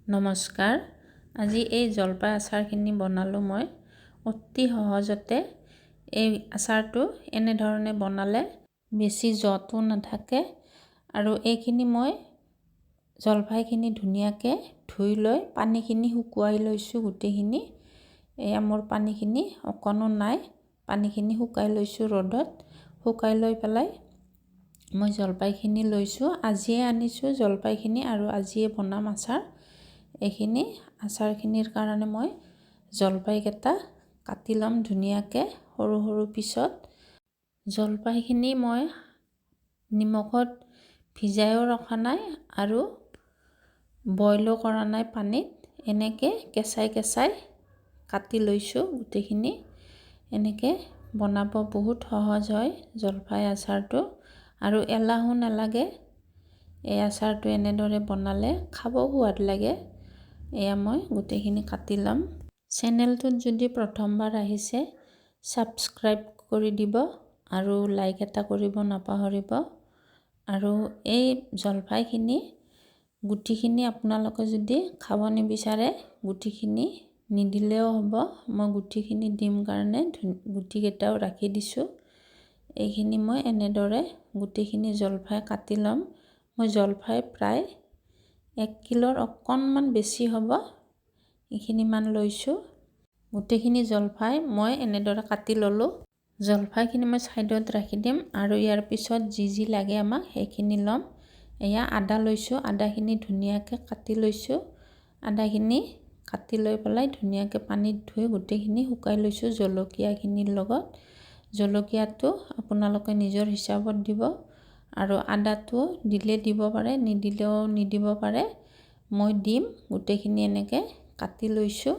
নমস্কাৰ। আজি এই জলপাই আচাৰখিনি বনালোঁ মই অতি সহজতে। এই আচাৰটো এনেধৰণে বনালে বেছি জটো নাথাকে আৰু এইখিনি মই জলফাইখিনি ধুনীয়াকৈ ধুই লৈ পানীখিনি শুকুৱাই লৈছোঁ গোটেইখিনি। এয়া মোৰ পানীখিনি অকণো নাই, পানীখিনি শুকাই লৈছোঁ ৰ'দত। শুকাই লৈ পেলাই মই জলপাইখিনি লৈছোঁ। আজিয়ে আনিছোঁ জলপাইখিনি আৰু আজিয়ে বনাম আচাৰ। এইখিনি আচাৰখিনিৰ কাৰণে মই জলপাইকেইটা কাটি ল'ম ধুনীয়াকৈ সৰু সৰু পিছত। জলপাইখিনি মই নিমখত ভিজাইও ৰখা নাই আৰু বইলো কৰা নাই পানীত, এনেকৈ কেঁচাই কেঁচাই কাটি লৈছোঁ গোটেইখিনি। এনেকৈ বনাব বহুত সহজ হয় জলফাই আচাৰটো আৰু এলাহো নালাগে। এই আচাৰটো এনেদৰে বনালে খাব সোৱাদ লাগে। এয়া মই গোটেইখিনি কাটি ল'ম। চেনেলটোত যদি প্ৰথমবাৰ আহিছে ছাবস্ক্ৰাইব কৰি দিব আৰু লাইক এটা কৰিব নাপাহৰিব। আৰু এই জলফাইখিনি গুটিখিনি আপোনালোকে যদি খাব নিবিচাৰে গুটিখিনি নিদিলেও হ'ব। মই গুটিখিনি দিম কাৰণে গুটিকেইটাও ৰাখি দিছোঁ। এইখিনি মই এনেদৰে গোটেইখিনি জলফাই কাটি ল'ম। মই জলফাই প্ৰায় 1 কিলোৰ অকণমান বেছি হ'ব, এইখিনিমান লৈছোঁ। গোটেইখিনি জলফাই মই এনেদৰে কাটি ল'লোঁ। জলফাইখিনি মই ছাইডত ৰাখি দিম আৰু ইয়াৰ পিছত যি লাগে আমাক সেইখিনি ল'ম। এয়া আদা লৈছোঁ, আদাখিনি ধুনীয়াকৈ কাটি লৈছোঁ। আদাখিনি কাটি লৈ পেলাই ধুনীয়াকৈ পানীত ধুই গোটেইখিনি শুকাই লৈছোঁ জলকীয়াখিনিৰ লগত। জলকীয়াটো আপোনালোকে নিজৰ হিচাপত দিব আৰু আদাটো দিলে দিব পাৰে, নিদিলেও নিদিব পাৰে। মই দিম। গোটেইখিনি এনেকৈ কাটি লৈছোঁ।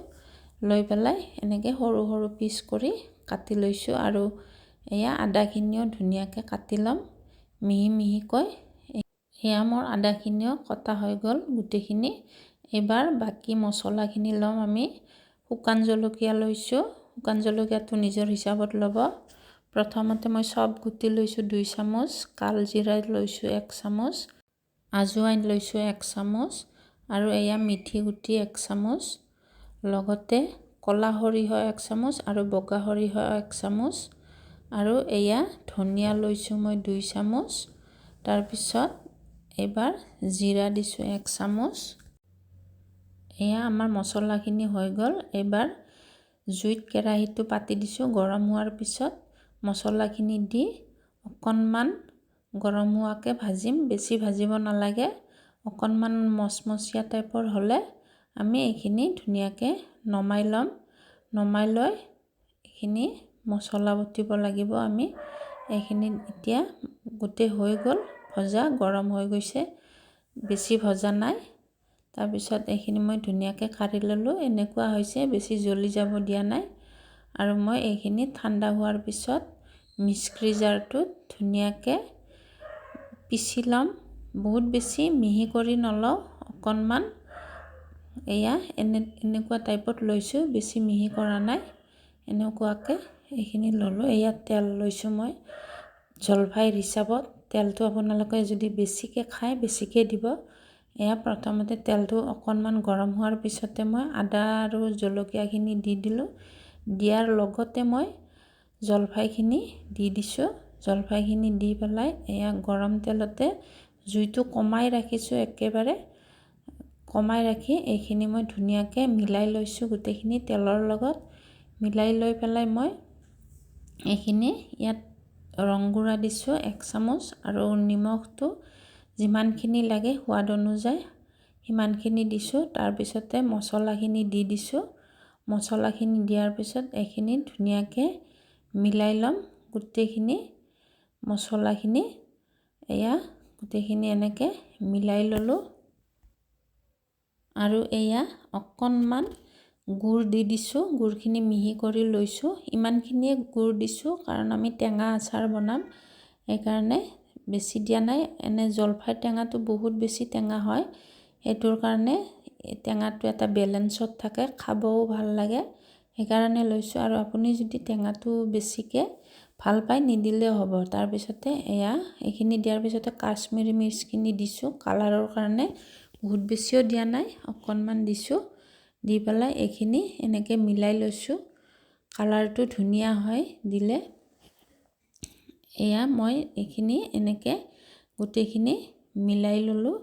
লৈ পেলাই এনেকৈ সৰু সৰু পিচ কৰি কাটি লৈছোঁ আৰু এয়া আদাখিনিও ধুনীয়াকৈ কাটি ল'ম মিহি মিহিকৈ। এয়া মোৰ আদাখিনিও কটা হৈ গ'ল গোটেইখিনি। এইবাৰ বাকী মছলাখিনি ল'ম আমি। শুকান জলকীয়া লৈছোঁ, শুকান জলকীয়াটো নিজৰ হিচাপত ল'ব। প্ৰথমতে মই চব গুটি লৈছোঁ 2 চামুচ, কালজিৰা লৈছোঁ 1 চামুচ, আজৱাইন লৈছোঁ 1 চামুচ আৰু এয়া মিঠি গুটি 1 চামুচ, লগতে ক'লা সৰিয়হ 1 চামুচ আৰু বগা সৰিয়হ 1 চামুচ আৰু এয়া ধনিয়া লৈছোঁ মই 2 চামুচ। তাৰপিছত এইবাৰ জিৰা দিছোঁ 1 চামুচ। এয়া আমাৰ মছলাখিনি হৈ গ'ল। এইবাৰ জুইত কেৰাহীটো পাতি দিছোঁ। গৰম হোৱাৰ পিছত মছলাখিনি দি অকণমান গৰম হোৱাকৈ ভাজিম, বেছি ভাজিব নালাগে। অকণমান মচমচীয়া টাইপৰ হ'লে আমি এইখিনি ধুনীয়াকৈ নমাই ল'ম। নমাই লৈ এইখিনি মছলা বটিব লাগিব আমি। এইখিনি এতিয়া গোটেই হৈ গ'ল ভজা, গৰম হৈ গৈছে, বেছি ভজা নাই। তাৰপিছত এইখিনি মই ধুনীয়াকৈ কাঢ়ি ল'লোঁ। এনেকুৱা হৈছে, বেছি জ্বলি যাব দিয়া নাই। আৰু মই এইখিনি ঠাণ্ডা হোৱাৰ পিছত মিক্সি জাৰটোত ধুনীয়াকৈ পিচি ল'ম। বহুত বেছি মিহি কৰি নলওঁ, অকণমান এয়া এনেকুৱা টাইপত লৈছোঁ, বেছি মিহি কৰা নাই। এনেকুৱাকৈ এইখিনি ল'লোঁ। এয়া তেল লৈছোঁ মই জলফাইৰ হিচাপত। তেলটো আপোনালোকে যদি বেছিকৈ খায় বেছিকৈ দিব। এয়া প্ৰথমতে তেলটো অকণমান গৰম হোৱাৰ পিছতে মই আদা আৰু জলকীয়াখিনি দি দিলোঁ। দিয়াৰ লগতে মই জলফাইখিনি দি দিছোঁ। জলফাইখিনি দি পেলাই এয়া গৰম তেলতে জুইটো কমাই ৰাখিছোঁ, একেবাৰে কমাই ৰাখি এইখিনি মই ধুনীয়াকৈ মিলাই লৈছোঁ গোটেইখিনি তেলৰ লগত। মিলাই লৈ পেলাই মই এইখিনি ইয়াত ৰংগুড়া দিছোঁ 1 চামুচ আৰু নিমখটো যিমানখিনি লাগে সোৱাদ অনুযায়ী সিমানখিনি দিছোঁ। তাৰপিছতে মছলাখিনি দি দিছোঁ। মছলাখিনি দিয়াৰ পিছত এইখিনি ধুনীয়াকৈ মিলাই ল'ম গোটেইখিনি মছলাখিনি। এয়া গোটেইখিনি এনেকৈ মিলাই ল'লোঁ আৰু এয়া অকণমান গুড় দি দিছোঁ। গুড়খিনি মিহি কৰি লৈছোঁ। ইমানখিনিয়ে গুড় দিছোঁ কাৰণ আমি টেঙা আচাৰ বনাম, সেইকাৰণে বেছি দিয়া নাই। এনে জলফাই টেঙাটো বহুত বেছি টেঙা হয়, সেইটোৰ কাৰণে টেঙাটো এটা বেলেঞ্চত থাকে, খাবও ভাল লাগে, সেইকাৰণে লৈছোঁ। আৰু আপুনি যদি টেঙাটো বেছিকৈ ভাল পায় নিদিলেও হ'ব। তাৰপিছতে এয়া এইখিনি দিয়াৰ পিছতে কাশ্মীৰী মিৰ্চখিনি দিছোঁ কালাৰৰ কাৰণে। বহুত বেছিও দিয়া নাই, অকণমান দিছোঁ। দি পেলাই এইখিনি এনেকৈ মিলাই লৈছোঁ। কালাৰটো ধুনীয়া হয় দিলে। এয়া মই এইখিনি এনেকৈ গোটেইখিনি মিলাই ল'লোঁ।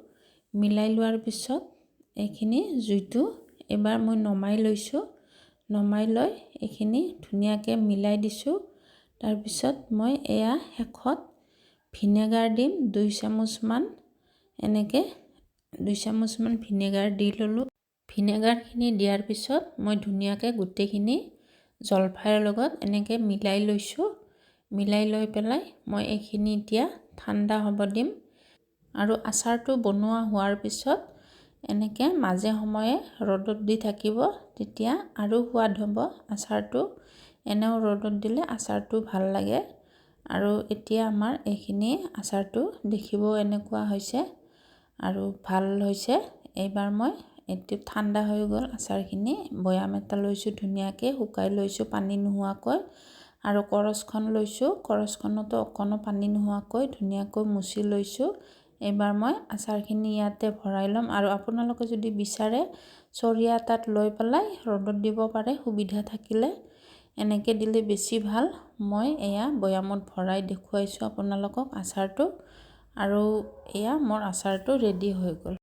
মিলাই লোৱাৰ পিছত এইখিনি জুইটো এবাৰ মই নমাই লৈছোঁ। নমাই লৈ এইখিনি ধুনীয়াকৈ মিলাই দিছোঁ। তাৰপিছত মই এয়া শেষত ভিনেগাৰ দিম 2 চামুচমান। এনেকৈ 2 চামুচমান ভিনেগাৰ দি ল'লোঁ। ভিনেগাৰখিনি দিয়াৰ পিছত মই ধুনীয়াকৈ গোটেইখিনি জলফাইৰ লগত এনেকৈ মিলাই লৈছোঁ। মিলাই লৈ পেলাই মই এইখিনি এতিয়া ঠাণ্ডা হ'ব দিম। আৰু আচাৰটো বনোৱা হোৱাৰ পিছত এনেকৈ মাজে সময়ে ৰ'দত দি থাকিব, তেতিয়া আৰু সোৱাদ হ'ব আচাৰটো। এনেও ৰ'দত দিলে আচাৰটো ভাল লাগে। আৰু এতিয়া আমাৰ এইখিনি আচাৰটো দেখিব এনেকুৱা হৈছে আৰু ভাল হৈছে। এইবাৰ মই এইটো ঠাণ্ডা হৈ গ'ল আচাৰখিনি। বৈয়াম এটা লৈছোঁ, ধুনীয়াকৈ শুকাই লৈছোঁ পানী নোহোৱাকৈ। আৰু কৰচখন লৈছোঁ, কৰচখনতো অকণো পানী নোহোৱাকৈ ধুনীয়াকৈ মুচি লৈছোঁ। এইবাৰ মই আচাৰখিনি ইয়াতে ভৰাই ল'ম। আৰু আপোনালোকে যদি বিচাৰে চৰিয়া এটাত লৈ পেলাই ৰ'দত দিব পাৰে, সুবিধা থাকিলে। এনেকৈ দিলে বেছি ভাল। মই এয়া বৈয়ামত ভৰাই দেখুৱাইছোঁ আপোনালোকক আচাৰটো। আৰু এয়া মোৰ আচাৰটো ৰেডি হৈ গ'ল।